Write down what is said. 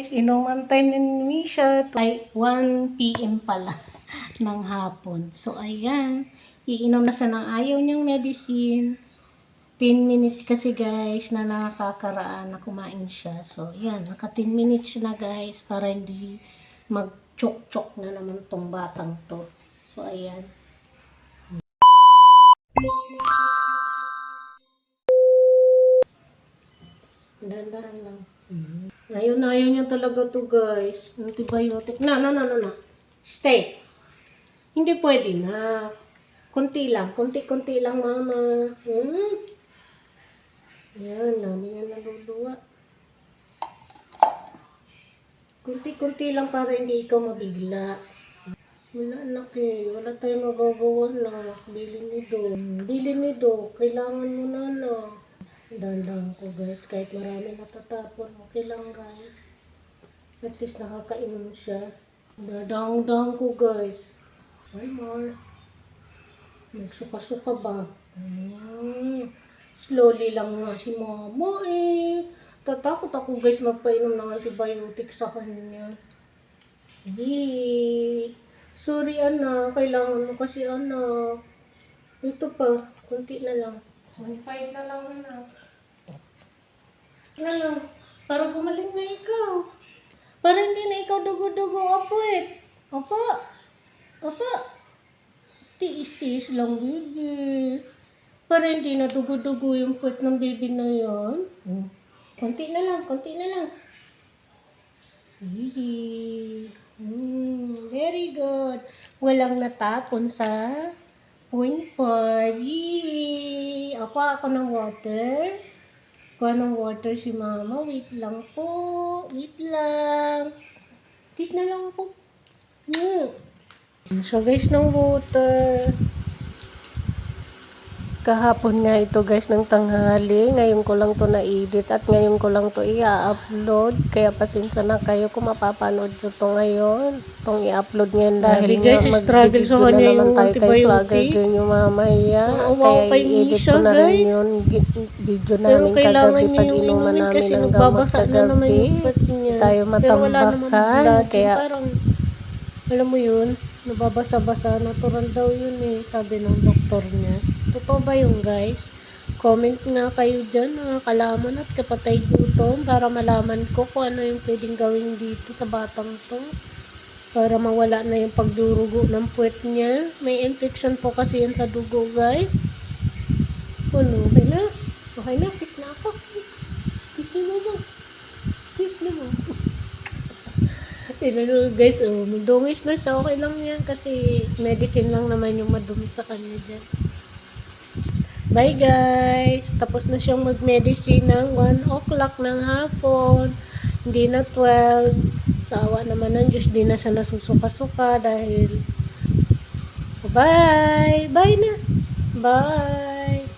Guys, inuman time ni siya ay 1 PM pala ng hapon. So, ayan. Iinom na siya ng ayaw niyang medicine. 10 minutes kasi guys na nakakaraan na kumain siya. So, ayan. Naka 10 minutes na guys para hindi mag-chok-chok na naman tong batang to. So, ayan. Dahan-dahan lang. Ayaw na ayaw niya talaga to guys. Antibiotic. Na. Stay. Hindi pwede na. Kunti lang. Kunti-kunti lang mama. Ayan. Dami niya naluluwa. Kunti-kunti lang para hindi ikaw mabigla. Wala anak eh. Wala tayong magagawa na. Bilin ni Do. Kailangan mo na. Dandan ko guys, kahit marami natatapon, okay lang guys. At least nakakainom siya. Dadang ko guys. Ay more. Nagsuka-suka ba? Slowly lang nga si mama eh. Tatakot ako guys magpainom ng antibiotic sa kanya. Sorry anak, kailangan mo kasi anak. Ito pa, kunti na lang. 1.5 na lang anak. Na lang, para gumaling na ikaw. Para hindi na ikaw dugo-dugo, apo eh. Apa. Tiis-tiis lang, baby. Para hindi na dugo-dugo yung puwet ng baby na yan. Konti na lang. Very good. Walang natapon sa 0.5. Apa ako ng water. Kuha ng water si mama. Wait lang po. Wait na lang ako. So guys, ng water. Kahapon nga ito guys ng tanghali. Ngayon ko lang to na-edit at ngayon ko lang to i-upload. Kaya pasensya na kayo kung mapapanood nyo to ngayon. Itong i-upload ngayon dahil guys, struggle sa kanya yung antibiotic. Yung mamaya. Kaya i-edit ko na rin yun. Video namin kagabi pag inuman namin ng gamot kagabi. Tayo matambakan. Kaya alam mo yun, nababasa-basa, natural daw yun eh, sabi ng doktor niya. Totoo ba yun guys? Comment nga kayo dyan, mga kalaman at kapatay gutom, para malaman ko kung ano yung pwedeng gawin dito sa batang to. Para mawala na yung pagdurugo ng puwet niya. May infection po kasi yan sa dugo guys. Ano, okay na, kiss na ako. Kiss na mo. Guys, madungis na siya. Okay lang yan kasi medicine lang naman yung madumi sa kanya dyan. Bye guys! Tapos na siyang mag-medicine ng 1 o'clock ng hapon. Hindi na 12. Sawa naman ng Diyos, di na siya nasusuka-suka dahil bye! Bye na! Bye!